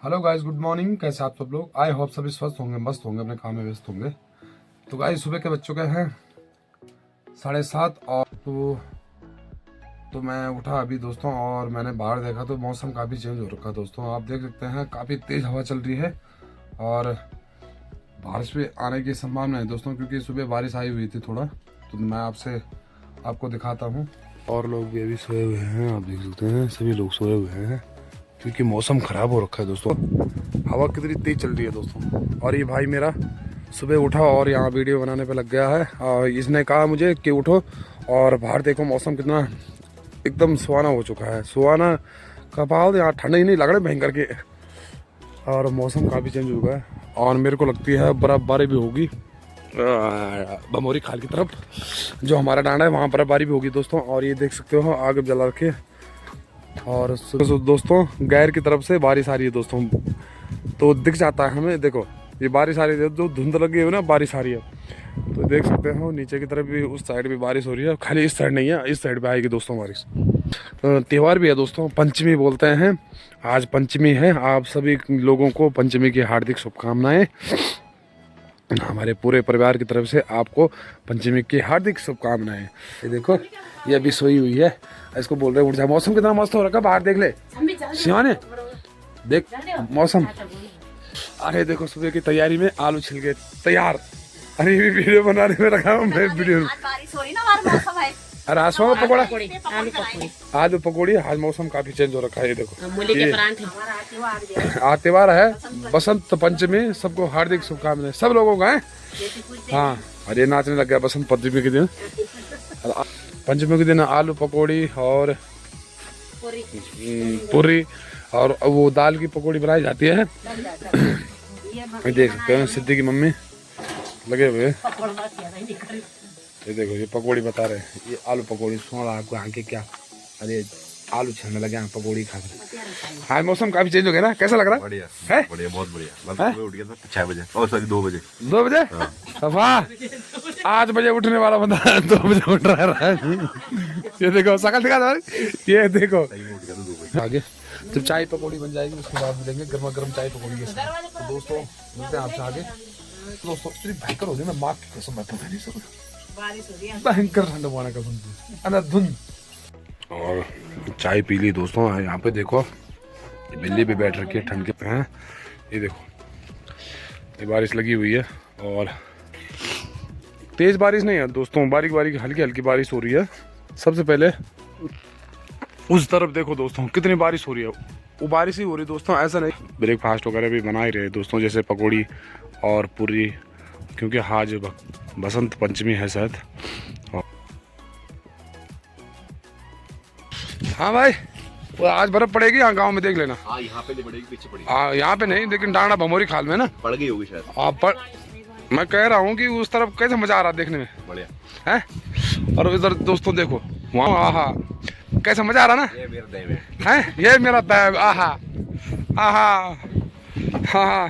Hello guys, good morning. कैसे आप सब लोग? आई होप सभी स्वस्थ होंगे, मस्त होंगे, अपने काम में व्यस्त होंगे। तो गाइस सुबह के बज चुके हैं 7:30 और तो मैं उठा अभी दोस्तों, और मैंने बाहर देखा तो मौसम काफ़ी चेंज हो रखा है दोस्तों। आप देख सकते हैं काफ़ी तेज़ हवा चल रही है और बारिश भी आने की संभावना है दोस्तों, क्योंकि सुबह बारिश आई हुई थी थोड़ा। तो मैं आपको दिखाता हूँ। और लोग भी अभी सोए हुए हैं, आप देख सकते हैं सभी लोग सोए हुए हैं क्योंकि मौसम ख़राब हो रखा है दोस्तों। हवा कितनी तेज़ चल रही है दोस्तों। और ये भाई मेरा सुबह उठा और यहाँ वीडियो बनाने पे लग गया है। और इसने कहा मुझे कि उठो और बाहर देखो मौसम कितना एकदम सुहाना हो चुका है। सुहाना का भाव, यहाँ ठंड ही नहीं लग रहा भयंकर के, और मौसम काफ़ी चेंज हो गया है। और मेरे को लगती है बर्फ़बारी भी होगी बमोरी खाल की तरफ, जो हमारा डांडा है वहाँ बर्फ़बारी भी होगी दोस्तों। और ये देख सकते हो आग जला रखे, और दोस्तों गैर की तरफ से बारिश आ रही है दोस्तों। तो दिख जाता है हमें, देखो ये बारिश आ रही है, जो धुंध लगी है ना बारिश आ रही है। तो देख सकते हो नीचे की तरफ भी, उस साइड भी बारिश हो रही है। खाली इस साइड नहीं है, इस साइड पे आएगी दोस्तों बारिश। त्यौहार भी है दोस्तों, पंचमी बोलते हैं। आज पंचमी है। आप सभी लोगों को पंचमी की हार्दिक शुभकामनाएं। हमारे पूरे परिवार की तरफ से आपको पंचमी की हार्दिक शुभकामनाएं। ये देखो ये अभी सोई हुई है, इसको बोल रहे हैं उठ जा। मौसम कितना मस्त हो रखा, बाहर देख ले शिवाने, देख मौसम। अरे देखो सुबह की तैयारी में आलू छिलके तैयार। अरे ये वीडियो बनाने में रखा हूँ मैं वीडियो। अरे आज पकौड़ा, आलू पकौड़ी। आज मौसम काफी चेंज हो रखा है। ये देखो आज त्योहार है बसंत पंचमी, सबको हार्दिक शुभकामनाएं सब लोगों का है। हाँ, और ये नाचने लग गया बसंत पंचमी के दिन। पंचमी के दिन आलू पकौड़ी और पूरी और वो दाल की पकौड़ी बनाई जाती है। देख सकते हैं सिद्धि की मम्मी लगे हुए। ये देखो ये पकौड़ी बता रहे हैं, ये आलू पकौड़ी सुना आपको आके क्या। अरे आलू छलने लगे हैं, पकौड़ी खा रहे। हाँ मौसम काफी चेंज हो गया ना, कैसा लग रहा है? बढ़िया है, बढ़िया, बहुत बढ़िया। मैं उठ गया था 6 बजे, और सॉरी 2 बजे। 2 बजे? वाह, 8 बजे उठने वाला बंदा 2 बजे उठ रहा है। ये देखो शकल दिखा दो, ये देखो आगे जब चाय पकौड़ी बन जाएगी उसके बाद मिलेंगे गर्मा गर्म चाय पकौड़ी के साथ। तो दोस्तों मिलते हैं आपसे आगे। तो दोस्तों इतनी भयंकर हो रही है ना, माँ की कसम, मैं पता नहीं सब भयंकर ठंड पाने का धुंध। और चाय पी ली दोस्तों। यहाँ पे देखो ये बिल्ली भी बैठ रखी है ठंड के हैं। ये देखो ये बारिश लगी हुई है, और तेज बारिश नहीं है दोस्तों, बारीक बारीक हल्की हल्की बारिश हो रही है। सबसे पहले उस तरफ देखो दोस्तों कितनी बारिश हो रही है, वो बारिश ही हो रही है दोस्तों, ऐसा नहीं। ब्रेकफास्ट वगैरह भी बना ही रहे दोस्तों, जैसे पकौड़ी और पूरी, क्योंकि आज बसंत पंचमी है शायद। हाँ भाई, वो आज बर्फ पड़ेगी यहाँ गांव में, देख लेना। हाँ यहाँ पे नहीं पड़ेगी, पीछे पड़ेगी। हाँ यहाँ पे नहीं, लेकिन डांडा भमोरी खाल में ना पड़ गई होगी शायद। मैं कह रहा हूँ कि उस तरफ कैसे मजा आ रहा देखने में, बढ़िया है। और इधर दोस्तों देखो वहाँ, आहा कैसा मजा आ रहा ना। ये मेरा दैव है, ये मेरा दैव। आहा आहा हाँ।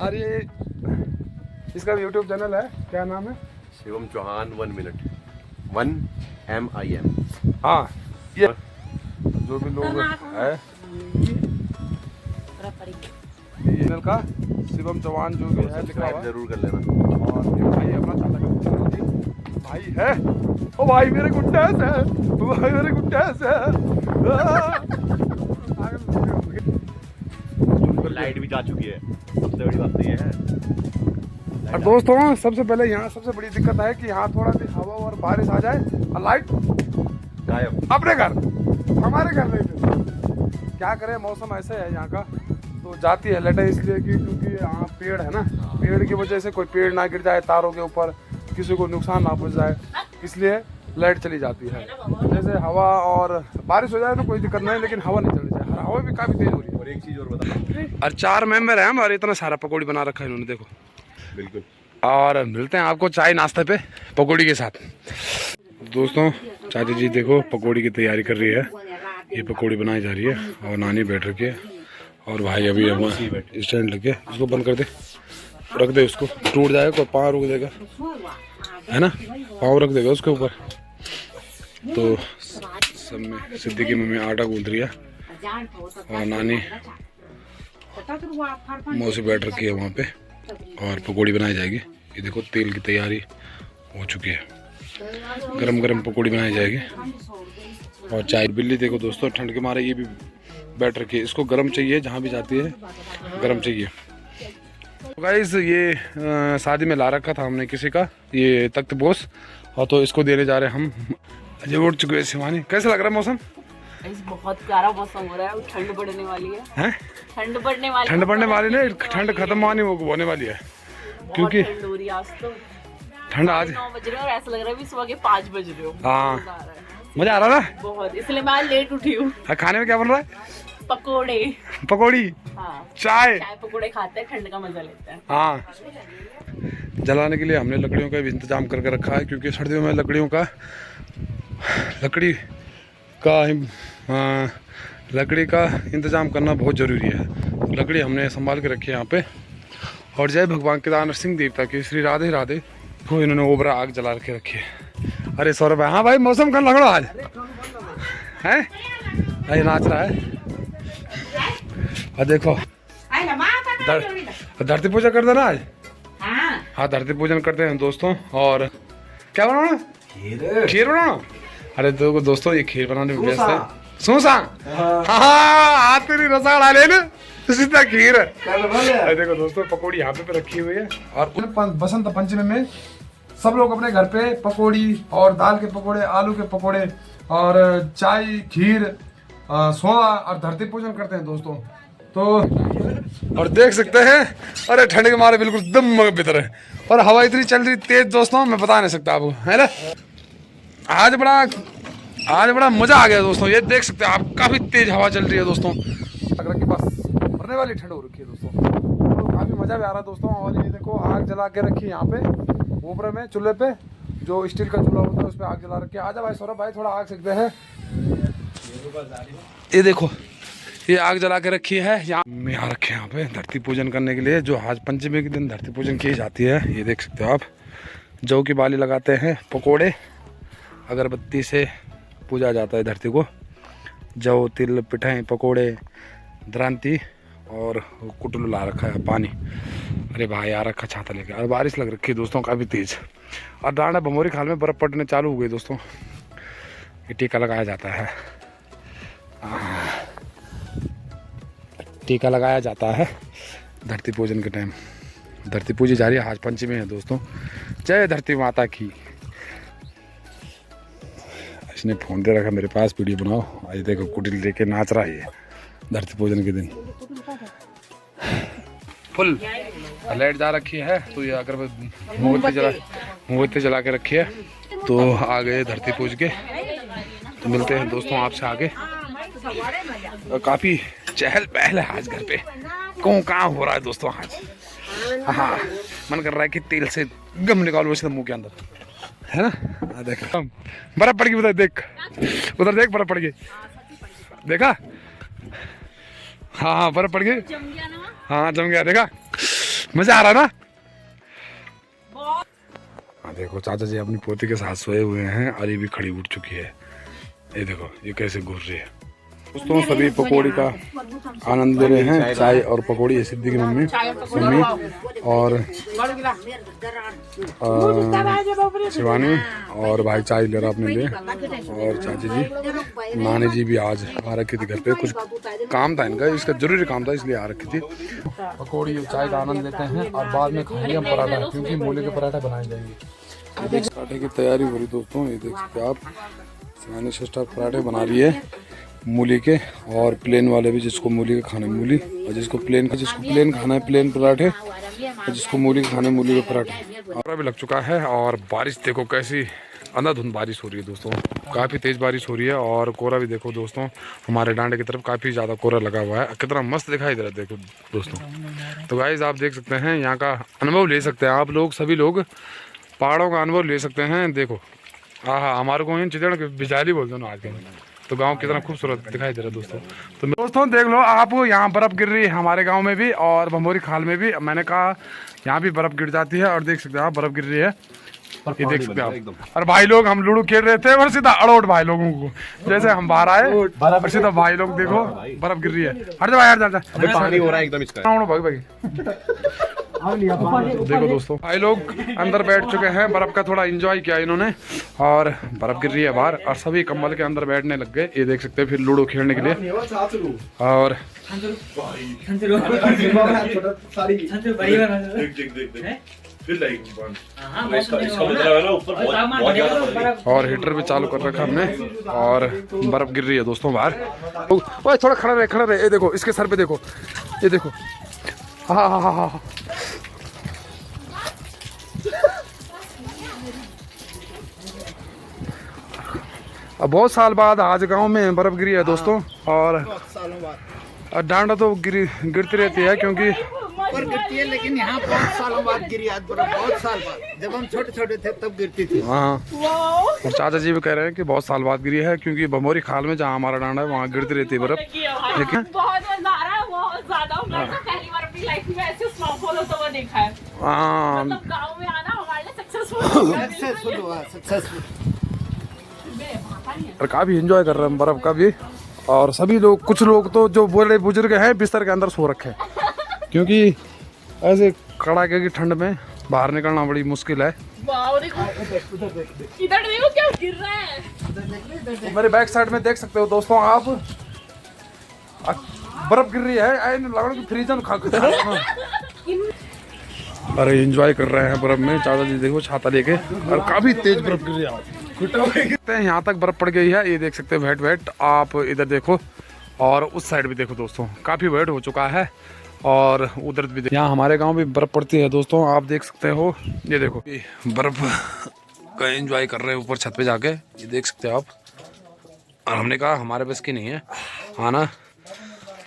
अरे इसका यूट्यूब चैनल है, क्या नाम है? Shivam Chauhan 1 minute 1MIM। हाँ ये जो भी लोग है चैनल का शिवम चौहान जो भी है लिखा हुआ, जरूर कर लेना। और ये भाई अपना चाचा भाई है, ओ भाई मेरे गुड्डा से, ओ भाई मेरे गुड्डा से। लाइट भी जा चुकी है, सबसे बड़ी बात तो ये है। और दोस्तों सबसे पहले यहाँ सबसे बड़ी दिक्कत है कि यहाँ थोड़ा सी हवा और बारिश आ जाए और लाइट गायब। अपने घर, हमारे घर नहीं थे। क्या करें, मौसम ऐसे है यहाँ का। तो जाती है लाइटें इसलिए कि क्योंकि यहाँ पेड़ है ना, पेड़ की वजह से कोई पेड़ ना गिर जाए तारों के ऊपर, किसी को नुकसान ना पहुँच जाए, इसलिए लाइट चली जाती है। जैसे हवा और बारिश हो जाए तो कोई दिक्कत नहीं, लेकिन हवा नहीं चलनी चाहिए। हवा भी काफ़ी तेज हो रही है। और एक चीज़ और बता, और 4 मेंबर हैं हमारे, इतना सारा पकौड़ी बना रखा है इन्होंने, देखो। बिल्कुल। और मिलते हैं आपको चाय नाश्ते पे पकौड़ी के साथ। दोस्तों चाचा जी देखो पकौड़ी की तैयारी कर रही है, ये पकौड़ी बनाई जा रही है, और नानी बैठ रखी है, और भाई अभी स्टैंड लगे। इसको बंद कर दे, रख दे, उसको टूट जाएगा, कोई पाँव रुक देगा, है ना, पाँव रख देगा उसके ऊपर। तो सब में सिद्धि की मम्मी आटा गूंथ रही है, और नानी मौसी बैठ रखी है वहाँ पे और पकौड़ी बनाई जाएगी। ये देखो तेल की तैयारी हो चुकी है, गरम गरम पकौड़ी बनाई जाएगी। और चाय। बिल्ली देखो दोस्तों ठंड के मारे ये भी बैठ रखी है, इसको गरम चाहिए, जहाँ भी जाती है गरम चाहिए। तो गाइस ये शादी में ला रखा था हमने किसी का ये तख्त पोश, और तो इसको देने जा रहे हैं हम। अजय उठ चुके हैं शिवानी। कैसा लग रहा है मौसम? बहुत प्यारा मौसम हो रहा है, ठंड बढ़ने वाली है। हैं? ठंड बढ़ने वाली, ठंड पड़ने वाली नहीं, ठंड खत्म होने वाली है, क्योंकि ठंड हो रही है आज तो। ठंड आज 9 बज रहे हैं और ऐसा लग रहा है भी सुबह के 5 बज रहे हो। हाँ मजा आ रहा ना बहुत, इसलिए मैं आज लेट उठी हूँ। खाने में क्या बन रहा है? पकोड़े। पकौड़ी, हाँ, चाय पकोड़े खाते हैं, ठंड का मजा लेते हैं। हाँ, जलाने के लिए हमने लकड़ियों का भी इंतजाम करके रखा है, क्योंकि सर्दियों में लकड़ी का इंतजाम करना बहुत ज़रूरी है। तो लकड़ी हमने संभाल के रखी है यहाँ पे। और जय भगवान केदार सिंह देवता की श्री राधे राधे को इन्होंने ओबरा आग जला के रखी है। अरे सौरभ भाई, हाँ भाई मौसम का लग रहा आज है, भाई नाच रहा है। और देखो धरती पूजा कर देना आज। हाँ धरती पूजन करते हैं दोस्तों। और क्या बनाना? खीर बनाना। अरे देखो दोस्तों ये खीर बनाने में व्यस्त है। सूसा हाँ तेरी रसगुल्ला ले ले सीधा खीर। अरे देखो दोस्तों पकौड़ी यहाँ पे रखी हुई है। और बसंत पंचमी में सब लोग अपने घर पे पकौड़ी और दाल के पकौड़े, आलू के पकौड़े और चाय, खीर, सोना और धरती पूजन करते हैं दोस्तों। तो और देख सकते हैं, अरे ठंड के मारे बिल्कुल दम भीतर है, और हवा इतनी चल रही तेज दोस्तों, मैं बता नहीं सकता आपको, है ना। आज बड़ा मजा आ गया दोस्तों। ये देख सकते हैं आप, काफी तेज हवा चल रही है दोस्तों। अगर की बस मरने वाली ठंड हो रखी है दोस्तों, तो काफी मजा भी आ रहा है दोस्तों। और ये देखो आग जला के रखी है यहाँ पे ऊपर में चूल्हे पे, जो स्टील का चूल्हा होता है उस पर आग जला रखी है। आजा भाई सौरभ भाई, थोड़ा आग सेकते हैं। ये देखो ये आग जला के रखी है यहाँ रखे यहाँ पे धरती पूजन करने के लिए, जो आज पंचमी के दिन धरती पूजन की जाती है। ये देख सकते हो आप, जौ की बाली लगाते हैं, पकोड़े अगरबत्ती से पूजा जाता है धरती को। जौ, तिल, पिठाई, पकोड़े, द्रांति और कुटलू ला रखा है पानी। अरे भाई आ रखा छाता लेके, और बारिश लग रखी है दोस्तों काफ़ी तेज़। और डांडा भमोरी खाल में बर्फ़ पड़ने चालू हो गई दोस्तों। ये टीका लगाया जाता है, टीका लगाया जाता है धरती पूजन के टाइम। धरती पूजी जा रही है, आज पंचमी है दोस्तों। जय धरती माता की। इसने फोन दे रखा मेरे पास, वीडियो बनाओ। आज देखो कुटिल लेके नाच रहा है धरती पूजन के दिन। फुल लाइट जा रखी है, तो ये अगर मोमबत्ती जला के रखी है। तो आ गए धरती पूज के, तो मिलते हैं दोस्तों आपसे आगे। काफ़ी चहल पहल है आज घर पे, कौन कहाँ हो रहा है दोस्तों आज। हाँ मन कर रहा है कि तेल से गम निकालो वैसे मुंह के अंदर, है ना। देख बर्फ पड़ गई उधर, देख उधर देख बर्फ पड़ गई, देखा। हाँ बर्फ पड़ गई, हाँ जम गया, देखा मजा आ रहा ना। हाँ देखो चाचा जी अपनी पोती के साथ सोए हुए हैं, और ये भी खड़ी उठ चुकी है। ये देखो ये कैसे घूर रही है दोस्तों। सभी पकौड़ी का आनंद ले रहे हैं, चाय और पकौड़ी। ये सिद्धि की मम्मी और शिवानी और भाई चाय ले रहा अपने लिए, और चाची जी, नानी जी भी आज आ रखी थी घर पे, कुछ काम था इनका, इसका जरूरी काम था इसलिए आ रखी थी। पकौड़ी और चाय का आनंद लेते हैं, और बाद में खाएंगे हम पराठा, क्योंकि मूली के पराठा बनाए जाएंगे। पराठे की तैयारी हो रही दोस्तों, ये देख सकते आप, शिवानी सिस्टर पराठे बना रही है मूली के, और प्लेन वाले भी, जिसको मूली के खाने मूली, और जिसको प्लेन खाना है प्लेन पराठे, और जिसको मूली के खाने मूली के पराठे। कोहरा भी लग चुका है, और बारिश देखो कैसी अंधाधुंध बारिश हो रही है दोस्तों, काफ़ी तेज़ बारिश हो रही है। और कोहरा भी देखो दोस्तों, हमारे डांडे की तरफ काफ़ी ज़्यादा कोहरा लगा हुआ है, कितना मस्त दिखाई दे रहा है देखो दोस्तों। तो गाइस आप देख सकते हैं, यहाँ का अनुभव ले सकते हैं आप लोग, सभी लोग पहाड़ों का अनुभव ले सकते हैं। देखो हाँ हमारे को चित्रण बिजाली बोलते हैं आज के, तो गांव कितना खूबसूरत दिखाई दे रहा है दोस्तों। तो दोस्तों देख लो आप, यहाँ बर्फ़ गिर रही है हमारे गांव में भी, और भमोरी खाल में भी। मैंने कहा यहाँ भी बर्फ़ गिर जाती है, और देख सकते हैं आप बर्फ़ गिर रही है। ये देख सकते हैं आप। और भाई लोग हम लूडो खेल रहे थे और सीधा अड़ोट भाई लोगों को, जैसे हम बाहर आए और सीधा भाई लोग देखो बर्फ गिर रही है। हट जा भाई, हट जा। अबे पानी हो रहा है एकदम इसका। भाई देखो दोस्तों, भाई लोग अंदर बैठ चुके हैं, बर्फ का थोड़ा एंजॉय किया इन्होंने और बर्फ गिर रही है बाहर और सभी कंबल के अंदर बैठने लग गए। ये देख सकते हैं फिर लूडो खेलने के लिए। और और हीटर भी चालू कर रखा हमने और बर्फ गिर रही है दोस्तों बाहर। ओए थोड़ा खड़ा रहे। ये देखो इसके सर पे देखो, ये देखो। हाँ हाँ हाँ हाँ। अब बहुत साल बाद आज गांव में बर्फ गिरी है दोस्तों। और डांडा तो गिरती रहती है क्योंकि पर गिरती है, लेकिन यहाँ बहुत सालों बाद गिरी आज बर्फ, बहुत साल बाद। जब हम छोटे छोटे थे तब गिरती थी। हाँ, और चाचा जी भी कह रहे हैं कि बहुत साल बाद गिरी है क्योंकि भमोरी खाल में जहाँ हमारा डांडा है वहाँ गिरती रहती है बर्फ। लेकिन बहुत मजा आ रहा है, बहुत ज्यादा। मैंने तो पहली बार अपनी लाइफ में ऐसे स्नोफॉल होता हुआ देखा है। हाँ, मतलब गांव में आना हमारे लिए सक्सेसफुल हुआ। और काफी एंजॉय कर रहे हैं बर्फ का भी। और सभी लोग, कुछ लोग तो जो बड़े बुजुर्ग हैं बिस्तर के अंदर सो रखे हैं क्योंकि ऐसे कड़ाके की ठंड में बाहर निकलना बड़ी मुश्किल है। वाओ देखो, इधर देखो क्या गिर रहा है। तो मेरे बैक साइड में देख सकते हो दोस्तों आप, बर्फ गिर रही है। फ्रीज में खा। अरे एंजॉय कर रहे हैं बर्फ में। चाचा जी देखो छाता लेके, और काफी तेज बर्फ गिर रही है। यहाँ तक बर्फ पड़ गई है, ये देख सकते हैं वेट। आप इधर देखो और उस साइड भी देखो दोस्तों, काफी वेट हो चुका है। और उधर भी यहाँ हमारे गांव भी बर्फ पड़ती है दोस्तों, आप देख सकते हो। ये देखो बर्फ का एंजॉय कर रहे हैं ऊपर छत पे जाके, ये देख सकते हो आप। और हमने कहा हमारे बस की नहीं है आना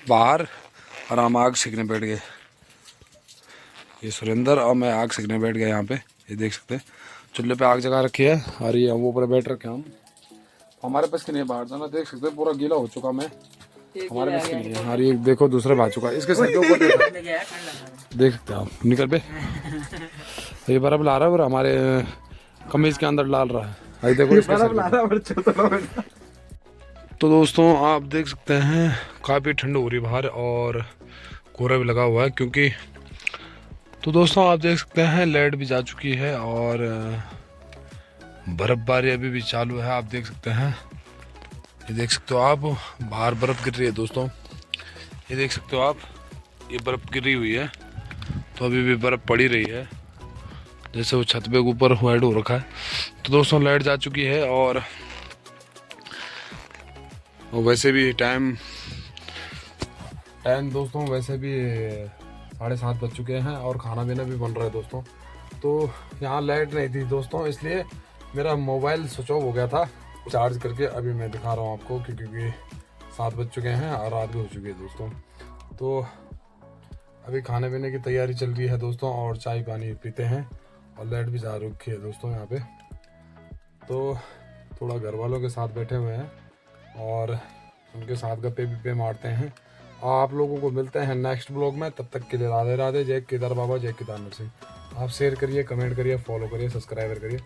बाहर, और हम आग सेकने बैठ गए। ये सुरेंद्र और मैं आग सेकने बैठ गए यहाँ पे, ये देख सकते हैं। चूल्हे पे आग जगा रखी है और ये वो ऊपर बैठ रखे हम। हमारे पास की नहीं है बाहर जाना, देख सकते हैं पूरा गीला हो चुका मैं, हमारे पास की नहीं है। और ये देखो दूसरा भाग चुका है, इसके सर के ऊपर देख सकते हैं आप। निकल पे ये बर्फ ला रहा है और हमारे कमीज के अंदर डाल रहा है। ये देखो तो दोस्तों आप देख सकते हैं काफ़ी ठंड हो रही है बाहर और कोहरा भी लगा हुआ है क्योंकि। तो दोस्तों आप देख सकते हैं लाइट भी जा चुकी है और बर्फबारी अभी भी चालू है, आप देख सकते हैं। ये देख सकते हो आप, बाहर बर्फ गिर रही है दोस्तों, ये देख सकते हो आप। ये बर्फ गिरी हुई है तो अभी भी बर्फ पड़ी रही है, जैसे वो छत पे ऊपर वाइड हो रखा है। तो दोस्तों लाइट जा चुकी है और वैसे भी टाइम दोस्तों वैसे भी 7:30 बज चुके हैं और खाना पीना भी बन रहा है दोस्तों। तो यहाँ लाइट नहीं थी दोस्तों, इसलिए मेरा मोबाइल स्विच ऑफ हो गया था। चार्ज करके अभी मैं दिखा रहा हूँ आपको क्योंकि 7 बज चुके हैं और रात भी हो चुकी है दोस्तों। तो अभी खाने पीने की तैयारी चल रही है दोस्तों और चाय पानी पीते हैं और लाइट भी जा रखी है दोस्तों यहाँ पे। तो थोड़ा घर वालों के साथ बैठे हुए हैं और उनके साथ गप्पे बिप्पे मारते हैं। आप लोगों को मिलते हैं नेक्स्ट ब्लॉग में, तब तक के लिए राधे राधे। जय केदार बाबा, जय केदारनाथ सिंह। आप शेयर करिए, कमेंट करिए, फॉलो करिए, सब्सक्राइबर करिए।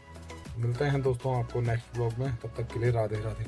मिलते हैं दोस्तों आपको नेक्स्ट ब्लॉग में, तब तक के लिए राधे राधे।